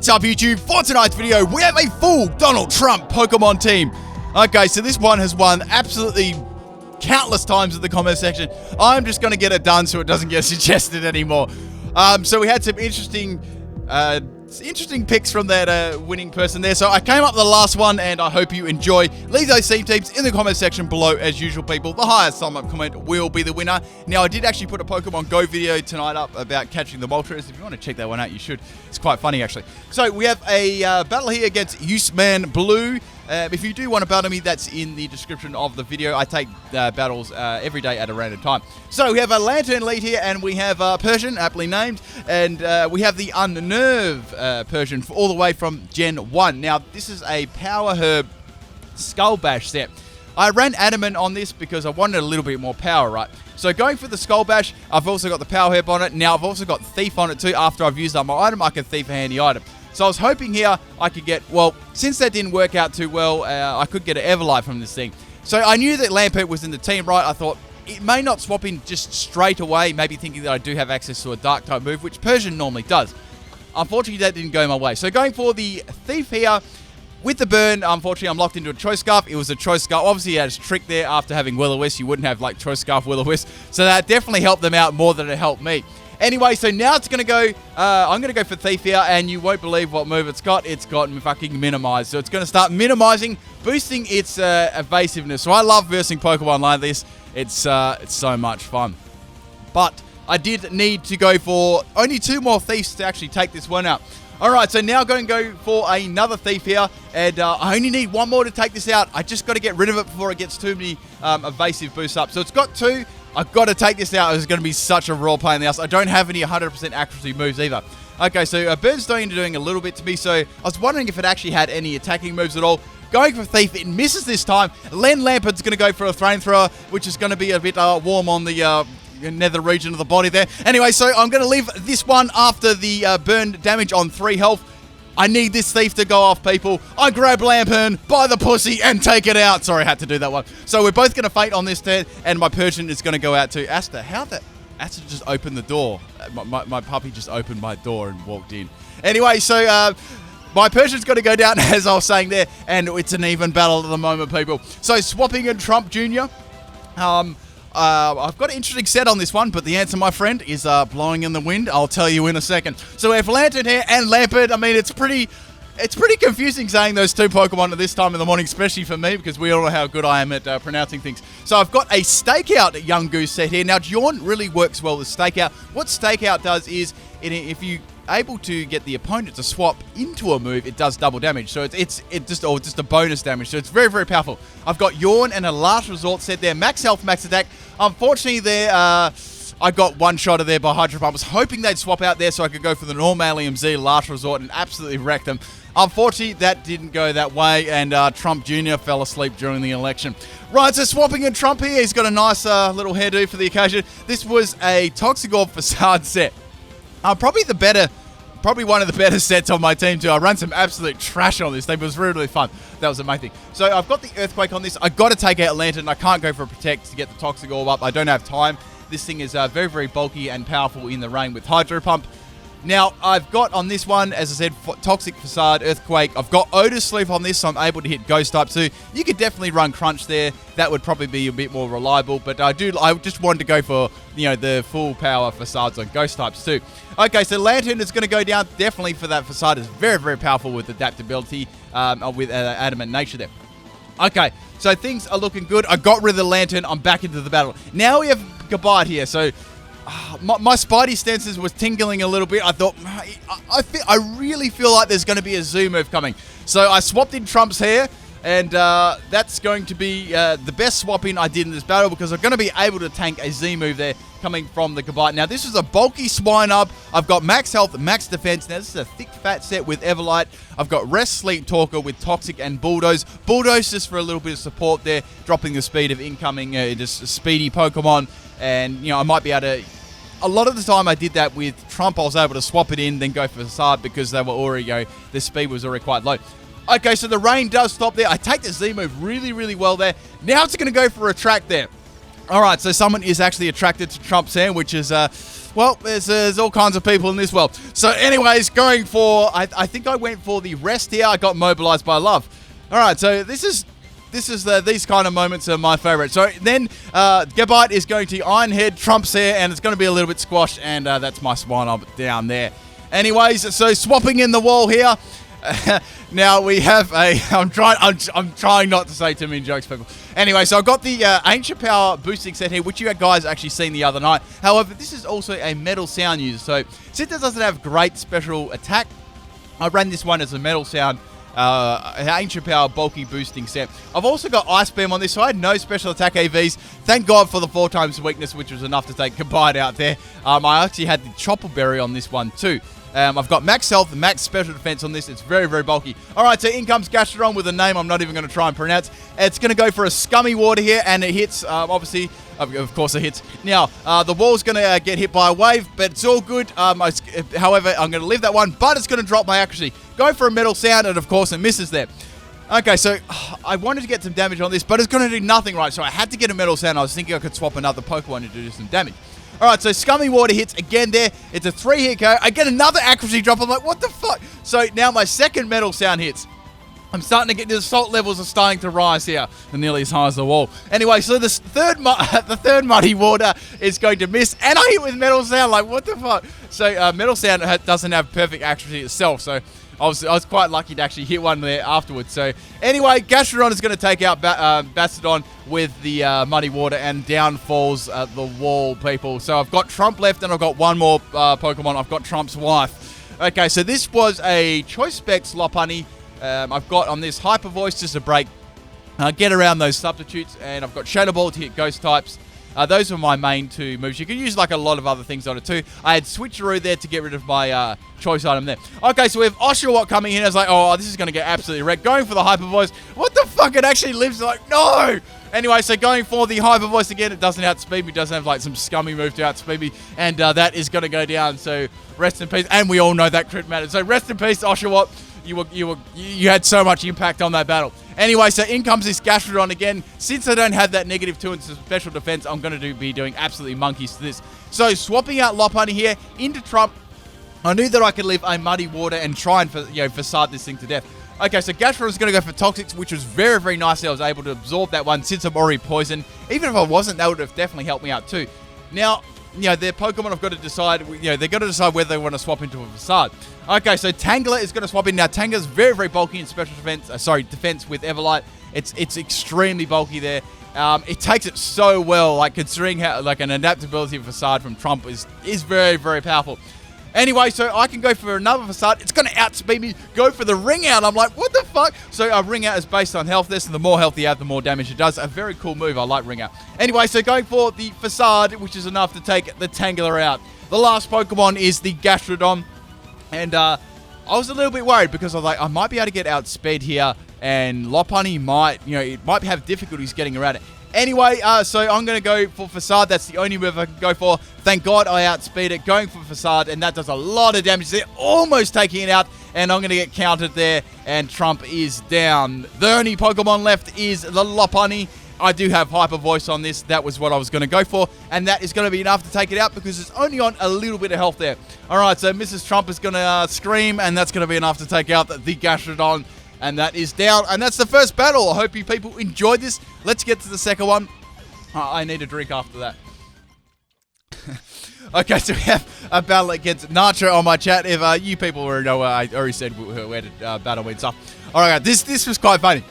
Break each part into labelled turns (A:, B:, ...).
A: What's up, YouTube? For tonight's video, we have a full Donald Trump Pokemon team. Okay, so this one has won absolutely countless times in the comment section. I'm just going to get it done so it doesn't get suggested anymore. So we had some interesting picks from that winning person there. So I came up with the last one, and I hope you enjoy. Leave those theme teams in the comment section below, as usual, people. The highest sum up comment will be the winner. Now, I did actually put a Pokemon Go video tonight up about catching the Moltres. If you want to check that one out, you should. It's quite funny, actually. So we have a battle here against Useman Blue. If you do want to battle me, that's in the description of the video. I take battles every day at a random time. So we have a Lantern lead here, and we have Persian, aptly named, and we have the Unnerve Persian all the way from Gen 1. Now, this is a Power Herb Skull Bash set. I ran Adamant on this because I wanted a little bit more power, right? So going for the Skull Bash, I've also got the Power Herb on it. Now, I've also got Thief on it too. After I've used up my item, I can Thief a handy item. So I was hoping here I could get, well, since that didn't work out too well, I could get an Everlight from this thing. So I knew that Lampert was in the team, right? I thought it may not swap in just straight away, maybe thinking that I do have access to a Dark-type move, which Persian normally does. Unfortunately, that didn't go my way. So going for the Thief here, with the burn, unfortunately, I'm locked into a Choice Scarf. It was a Choice Scarf. Obviously, it has a trick there after having Will-O-Wisp. You wouldn't have, like, Choice Scarf Will-O-Wisp. So that definitely helped them out more than it helped me. Anyway, so now it's going to go, I'm going to go for Thief here, and you won't believe what move it's got. It's got fucking Minimize. So it's going to start minimizing, boosting its evasiveness. So I love versing Pokemon like this. It's so much fun. But I did need to go for only 2 more Thieves to actually take this one out. Alright, so now going to go for another Thief here, and I only need 1 more to take this out. I just got to get rid of it before it gets too many evasive boosts up. So it's got 2. I've got to take this out. It's going to be such a raw play in the house. I don't have any 100% accuracy moves either. Okay, so Burnstone doing a little bit to me, so I was wondering if it actually had any attacking moves at all. Going for Thief, it misses this time. Len Lampert's going to go for a Flamethrower, which is going to be a bit warm on the nether region of the body there. Anyway, so I'm going to leave this one after the burn damage on 3 health. I need this Thief to go off, people. I grab Lampern by the pussy and take it out. Sorry, I had to do that one. So we're both going to faint on this turn, and my Persian is going to go out to Asta. How that Asta just opened the door? My puppy just opened my door and walked in. Anyway, so my Persian's going to go down, as I was saying there, and it's an even battle at the moment, people. So swapping in Trump Jr. I've got an interesting set on this one, but the answer, my friend, is blowing in the wind. I'll tell you in a second. So we have Lantern here and Lampert. I mean, it's pretty confusing saying those 2 Pokemon at this time in the morning, especially for me, because we all know how good I am at pronouncing things. So I've got a Stakeout Young Goose set here. Now, Jorn really works well with Stakeout. What Stakeout does is, if you able to get the opponent to swap into a move, it does double damage. So it's just a bonus damage. So it's very, very powerful. I've got Yawn and a Last Resort set there. Max health, max attack. Unfortunately, there I got one shot of there by Hydro Pump. I was hoping they'd swap out there so I could go for the Normalium Z Last Resort and absolutely wreck them. Unfortunately, that didn't go that way, and Trump Jr. fell asleep during the election. Right, so swapping in Trump here. He's got a nice little hairdo for the occasion. This was a Toxicorp Facade set. Probably one of the better sets on my team too. I ran some absolute trash on this thing, but it was really, really fun. That was the main thing. So I've got the Earthquake on this. I got to take out Lantern. I can't go for a Protect to get the Toxicorp up. I don't have time. This thing is very, very bulky and powerful in the rain with Hydro Pump. Now, I've got on this one, as I said, Toxic Facade, Earthquake. I've got Odor Sleep on this, so I'm able to hit Ghost type too. You could definitely run Crunch there. That would probably be a bit more reliable, but I just wanted to go for, the full power Facades on Ghost types too. Okay, so Lantern is going to go down definitely for that Facade. It's very, very powerful with adaptability, with Adamant nature there. Okay, so things are looking good. I got rid of the Lantern. I'm back into the battle. Now we have Gabite here, so my Spidey senses was tingling a little bit. I thought, I really feel like there's going to be a Z move coming. So I swapped in Trump's hair, and that's going to be the best swap in I did in this battle, because I'm going to be able to tank a Z move there coming from the Gabite. Now, this is a bulky Swine Up. I've got max health, max defense. Now, this is a thick, fat set with Everlight. I've got Rest, Sleep, Talker with Toxic and Bulldoze. Bulldoze just for a little bit of support there, dropping the speed of incoming just speedy Pokemon. And, I might be able to... A lot of the time I did that with Trump. I was able to swap it in, then go for Facade because they were already the speed was already quite low. Okay, so the rain does stop there. I take the Z move really, really well there. Now it's going to go for a track there. All right, so someone is actually attracted to Trump's hair, which is, well, there's all kinds of people in this world. So anyways, going for, I think I went for the rest here. I got mobilized by love. All right, so these kind of moments are my favorite. So then Gabite is going to Ironhead Trump's hair, and it's going to be a little bit squashed, and that's my spine up down there. Anyways, so swapping in the wall here. Now we have a. I'm trying not to say too many jokes, people. Anyway, so I've got the Ancient Power boosting set here, which you guys actually seen the other night. However, this is also a metal sound user. So since it doesn't have great special attack, I ran this one as a metal sound. Ancient Power bulky boosting set. I've also got Ice Beam on this, so I had no special attack AVs. Thank God for the 4 times weakness, which was enough to take Gabite out there. I actually had the Chopper Berry on this one too. I've got max health, max special defense on this. It's very, very bulky. All right, so in comes Gastrodon with a name I'm not even going to try and pronounce. It's going to go for a scummy water here, and it hits, obviously, of course it hits. Now, the wall's going to get hit by a wave, but it's all good. However, I'm going to leave that one, but it's going to drop my accuracy. Go for a metal sound, and of course it misses there. Okay, so I wanted to get some damage on this, but it's going to do nothing right, so I had to get a metal sound. I was thinking I could swap another Pokemon to do some damage. Alright, so Scummy Water hits again there. It's a 3-hit KO. I get another accuracy drop. I'm like, what the fuck? So now my second metal sound hits. I'm starting to get the assault levels are starting to rise here. They're nearly as high as the wall. Anyway, so the third Muddy Water is going to miss. And I hit with Metal Sound. Like, what the fuck? So Metal Sound doesn't have perfect accuracy itself. So I was quite lucky to actually hit one there afterwards. So anyway, Gastrodon is going to take out Bastodon with the Muddy Water, and down falls the wall, people. So I've got Trump left, and I've got one more Pokemon. I've got Trump's wife. Okay, so this was a Choice Specs Lopunny. I've got on this Hyper Voice just to break, get around those substitutes, and I've got Shadow Ball to hit ghost types. Those are my main 2 moves. You can use like a lot of other things on it too. I had Switcheroo there to get rid of my choice item there. Okay, so we have Oshawott coming in. I was like, oh, this is going to get absolutely wrecked. Going for the Hyper Voice. What the fuck? It actually lives. Like, no! Anyway, so going for the Hyper Voice again. It doesn't outspeed me. It doesn't have like some scummy move to outspeed me. And that is going to go down. So rest in peace. And we all know that crit mattered. So rest in peace, Oshawott. You had so much impact on that battle. Anyway, so in comes this Gastrodon again. Since I don't have that -2 in special defense, I'm going to be doing absolutely monkeys to this. So swapping out Lopunny here into Trump. I knew that I could leave a Muddy Water and try and facade this thing to death. Okay, so Gastrodon is going to go for Toxics, which was very, very nice that I was able to absorb that one since I'm already poisoned. Even if I wasn't, that would have definitely helped me out too. Now, their Pokemon have got to decide, they've got to decide whether they want to swap into a Facade. Okay, so Tangela is going to swap in. Now, Tangela's very, very bulky in special defense, defense with Everlight. It's extremely bulky there. It takes it so well, like considering how, like an adaptability Facade from Trump is very, very powerful. Anyway, so I can go for another Facade. It's going to outspeed me. Go for the Ring Out. I'm like, what the fuck? So a Ring Out is based on health. So the more health you have, the more damage it does. A very cool move. I like Ring Out. Anyway, so going for the Facade, which is enough to take the Tangela out. The last Pokemon is the Gastrodon. And I was a little bit worried because I was like, I might be able to get outspeed here. And Lopunny might, it might have difficulties getting around it. Anyway, so I'm going to go for Facade. That's the only move I can go for. Thank God I outspeed it. Going for Facade, and that does a lot of damage. They're almost taking it out, and I'm going to get countered there, and Trump is down. The only Pokemon left is the Lopunny. I do have Hyper Voice on this. That was what I was going to go for, and that is going to be enough to take it out because it's only on a little bit of health there. All right, so Mrs. Trump is going to scream, and that's going to be enough to take out the Gastrodon. And that is down. And that's the first battle. I hope you people enjoyed this. Let's get to the second one. I need a drink after that. Okay, so we have a battle against Nacho on my chat. If you people already know, I already said where to battle with stuff. All right, this was quite funny.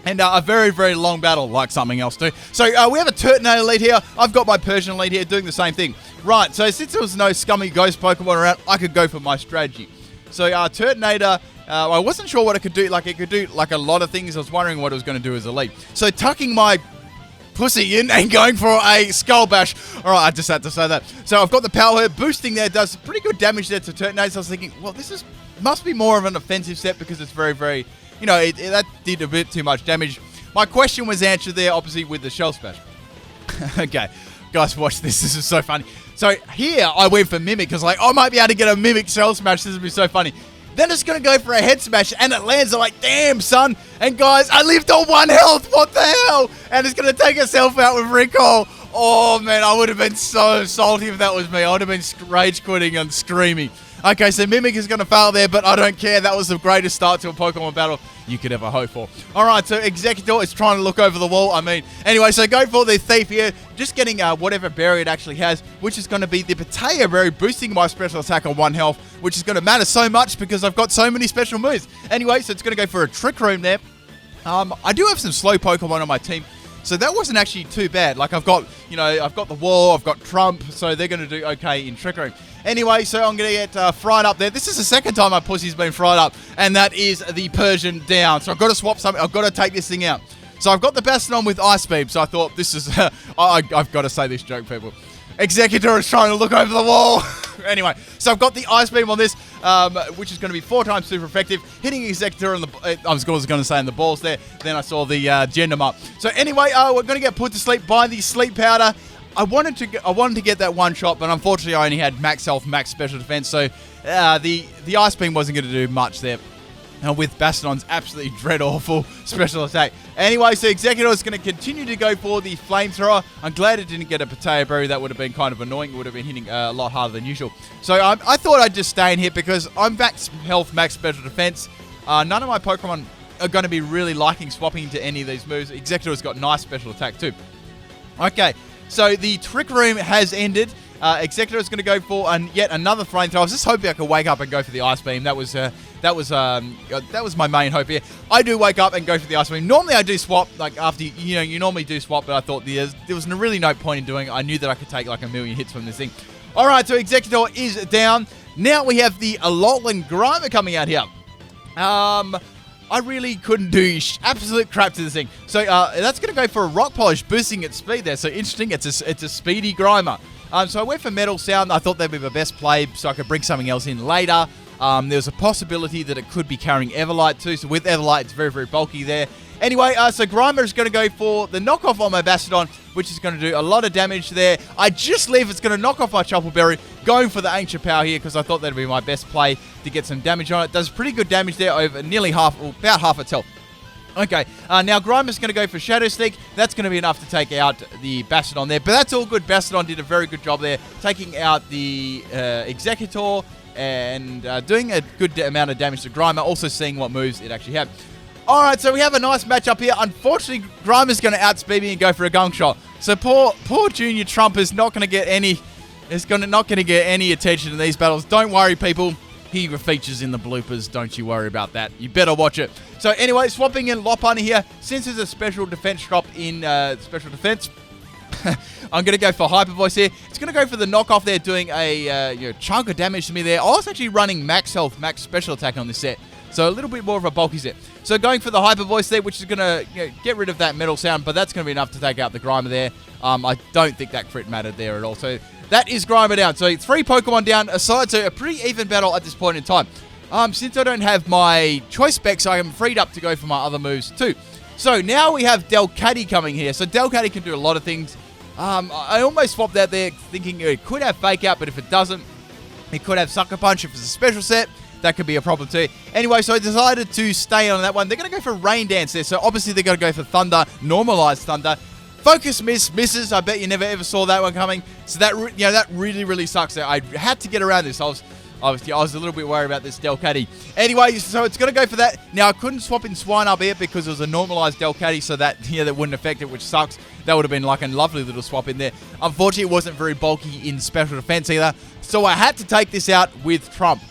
A: And a very, very long battle, like something else too. So we have a Turtonator lead here. I've got my Persian lead here doing the same thing. Right, so since there was no scummy ghost Pokemon around, I could go for my strategy. So Turtonator... I wasn't sure what it could do. Like, it could do, like, a lot of things. I was wondering what it was going to do as a lead. So, tucking my pussy in and going for a Skull Bash. All right, I just had to say that. So, I've got the Power Herb. Boosting there does pretty good damage there to Turtonator. So, I was thinking, well, this must be more of an offensive set because it's very, very... that did a bit too much damage. My question was answered there, obviously, with the Shell Smash. Okay. Guys, watch this. This is so funny. So, here, I went for Mimic because, like, I might be able to get a Mimic Shell Smash. This would be so funny. Then it's going to go for a head smash, and it lands. I'm like, damn, son. And guys, I lived on 1 health. What the hell? And it's going to take itself out with recall. Oh, man, I would have been so salty if that was me. I would have been rage quitting and screaming. Okay, so Mimic is going to fail there, but I don't care. That was the greatest start to a Pokemon battle you could ever hope for. All right, so Executor is trying to look over the wall. Anyway, so go for the Thief here. Just getting whatever berry it actually has, which is going to be the Potato Berry, boosting my special attack on 1 health, which is going to matter so much because I've got so many special moves. Anyway, so it's going to go for a Trick Room there. I do have some slow Pokemon on my team, so that wasn't actually too bad. Like, I've got the Wall, I've got Trump, so they're going to do okay in Trick Room. Anyway, so I'm going to get fried up there. This is the second time my pussy's been fried up, and that is the Persian down. So I've got to swap something. I've got to take this thing out. So I've got the Bastion with Ice Beam, so I thought this is... I've got to say this joke, people. Executor is trying to look over the wall. Anyway, so I've got the Ice Beam on this, which is going to be 4 times super effective. Hitting Executor on the... I was going to say in the balls there. Then I saw the Gendum up. So anyway, we're going to get put to sleep by the Sleep Powder. I wanted to get that one shot, but unfortunately I only had max health, max special defense, so the Ice Beam wasn't going to do much there. And with Bastion's absolutely dread-awful special attack. Anyway, so Executor is going to continue to go for the Flamethrower. I'm glad it didn't get a Potato Berry. That would have been kind of annoying. It would have been hitting a lot harder than usual. So I thought I'd just stay in here because I'm max health, max special defense. None of my Pokemon are going to be really liking swapping into any of these moves. Executor's got nice special attack too. Okay. So the Trick Room has ended. Executor is going to go for yet another Flamethrower. I was just hoping I could wake up and go for the Ice Beam. That was my main hope here. I do wake up and go for the Ice Beam. Normally I do swap, like after you normally do swap, but I thought there was really no point in doing it. I knew that I could take like a million hits from this thing. All right, so Executor is down. Now we have the Alolan Grimer coming out here. I really couldn't do absolute crap to this thing. So that's going to go for a Rock Polish, boosting its speed there. So interesting, it's a speedy Grimer. So I went for Metal Sound. I thought that'd be the best play so I could bring something else in later. There's a possibility that it could be carrying Everlight too. So with Everlight, it's very, very bulky there. Anyway, so Grimer is going to go for the knockoff on my Bastiodon, which is going to do a lot of damage there. I just leave it's going to knock off my Chople Berry, going for the Ancient Power here because I thought that'd be my best play to get some damage on it. Does pretty good damage there over nearly about half its health. Okay, now Grimer's going to go for Shadow Sneak. That's going to be enough to take out the Bastiodon there. But that's all good. Bastiodon did a very good job there, taking out the Executor and doing a good amount of damage to Grimer, also seeing what moves it actually had. All right, so we have a nice matchup here. Unfortunately, Grimer's going to outspeed me and go for a Gunk Shot. So poor Junior Trump is not going to get any... not going to get any attention in these battles. Don't worry, people. He features in the bloopers. Don't you worry about that. You better watch it. So anyway, swapping in Lopunny here. Since there's a special defense drop in special defense, I'm going to go for Hyper Voice here. It's going to go for the knockoff there, doing a chunk of damage to me there. I was actually running max health, max special attack on this set. So a little bit more of a bulky set. So going for the Hyper Voice there, which is going to get rid of that Metal Sound, but that's going to be enough to take out the Grimer there. I don't think that crit mattered there at all. So that is Grimer down. So 3 Pokemon down aside, so a pretty even battle at this point in time. Since I don't have my choice specs, I am freed up to go for my other moves too. So now we have Delcatty coming here. So Delcatty can do a lot of things. I almost swapped out there thinking it could have Fake Out, but if it doesn't, it could have Sucker Punch. If it's a special set, that could be a problem too. Anyway, so I decided to stay on that one. They're going to go for Rain Dance there. So obviously they're going to go for Thunder, Normalized Thunder. Focus Miss misses. I bet you never ever saw that one coming. So that really, really sucks there. I had to get around this. I was a little bit worried about this Delcatty. Anyway, so it's going to go for that. Now, I couldn't swap in Swine up here because it was a normalized Delcatty, so that wouldn't affect it, which sucks. That would have been like a lovely little swap in there. Unfortunately, it wasn't very bulky in special defense either, so I had to take this out with Trump.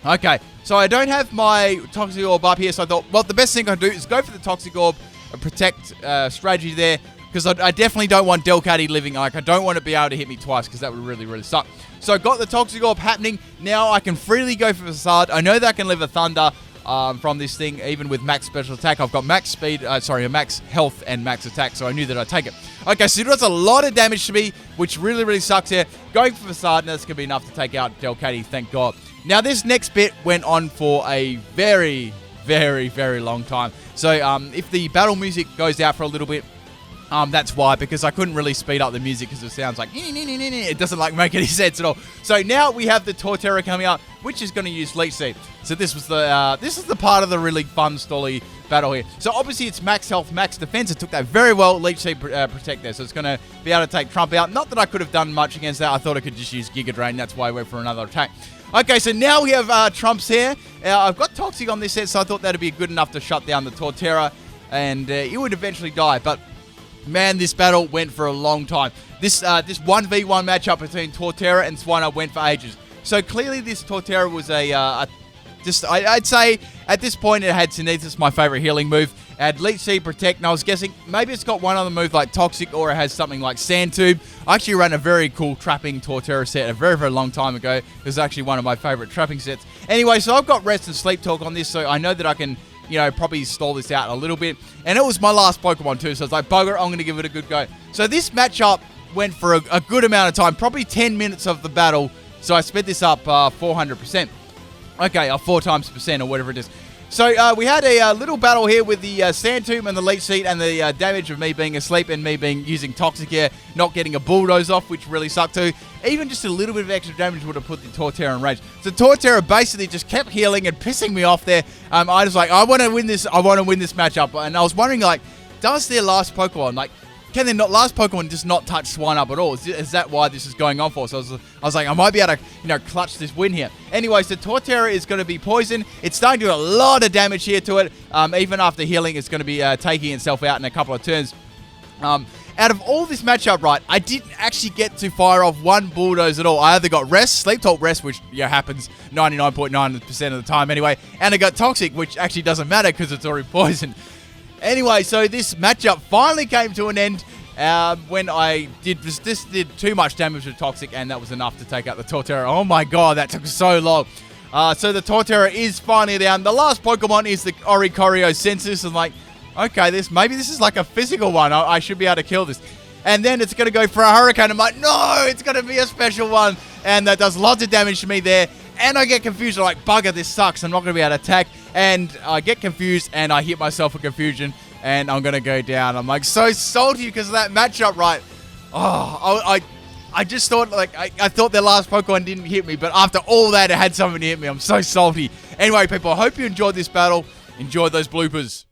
A: Okay, so I don't have my Toxic Orb up here, so I thought, well, the best thing I can do is go for the Toxic Orb and protect strategy there, because I definitely don't want Delcatty living. Like, I don't want to be able to hit me twice, because that would really, really suck. So I got the Toxic Orb happening. Now I can freely go for Facade. I know that I can live a Thunder from this thing, even with max special attack. I've got max speed, max health and max attack, so I knew that I'd take it. Okay, so it does a lot of damage to me, which really, really sucks here. Going for Facade, and that's going to be enough to take out Delcatty, thank God. Now, this next bit went on for a very, very, very long time. So if the battle music goes out for a little bit, That's why, because I couldn't really speed up the music because it sounds like it doesn't like make any sense at all. So now we have the Torterra coming up, which is going to use Leech Seed. So this is the part of the really fun stally battle here. So obviously it's max health, max defense. It took that very well. Leech Seed protect there, so it's going to be able to take Trump out. Not that I could have done much against that. I thought I could just use Giga Drain. That's why I went for another attack. Okay, so now we have Trump's here. I've got Toxic on this set, so I thought that'd be good enough to shut down the Torterra, and it would eventually die. But man, this battle went for a long time. This 1v1 matchup between Torterra and Swiner went for ages. So clearly this Torterra was I'd say at this point it had Sinethus, my favorite healing move. It had Leech Seed, Protect, and I was guessing maybe it's got one other move like Toxic, or it has something like Sand Tube. I actually ran a very cool trapping Torterra set a very, very long time ago. It was actually one of my favorite trapping sets. Anyway, so I've got Rest and Sleep Talk on this, so I know that I can, probably stall this out a little bit. And it was my last Pokemon too, so I was like, bugger, I'm going to give it a good go. So this matchup went for a good amount of time, probably 10 minutes of the battle. So I sped this up 400%. Okay, 4 times percent or whatever it is. So we had a little battle here with the Sand Tube and the Leech Seed, and the damage of me being asleep and me using Toxic here, not getting a Bulldoze off, which really sucked too. Even just a little bit of extra damage would have put the Torterra in range. So Torterra basically just kept healing and pissing me off there. I was like, I want to win this matchup. And I was wondering, like, does their last Pokemon, like, can their last Pokemon just not touch Swine up at all? Is that why this is going on for? So I was like, I might be able to, clutch this win here. Anyway, so Torterra is going to be poisoned. It's starting to do a lot of damage here to it. Even after healing, it's going to be taking itself out in a couple of turns. Out of all this matchup, right, I didn't actually get to fire off one Bulldoze at all. I either got Rest, Sleep Talk Rest, which happens 99.9% of the time anyway, and I got Toxic, which actually doesn't matter because it's already poisoned. Anyway, so this matchup finally came to an end when I did too much damage to Toxic, and that was enough to take out the Torterra. Oh my god, that took so long. So the Torterra is finally down. The last Pokemon is the Oricorio Census. I'm like, okay, maybe this is like a physical one. I should be able to kill this. And then it's going to go for a Hurricane. I'm like, no, it's going to be a special one. And that does lots of damage to me there. And I get confused. I'm like, bugger, this sucks. I'm not going to be able to attack. And I get confused, and I hit myself with confusion. And I'm going to go down. I'm like so salty because of that matchup, right? Oh, I just thought, like, I thought their last Pokemon didn't hit me. But after all that, it had something to hit me. I'm so salty. Anyway, people, I hope you enjoyed this battle. Enjoy those bloopers.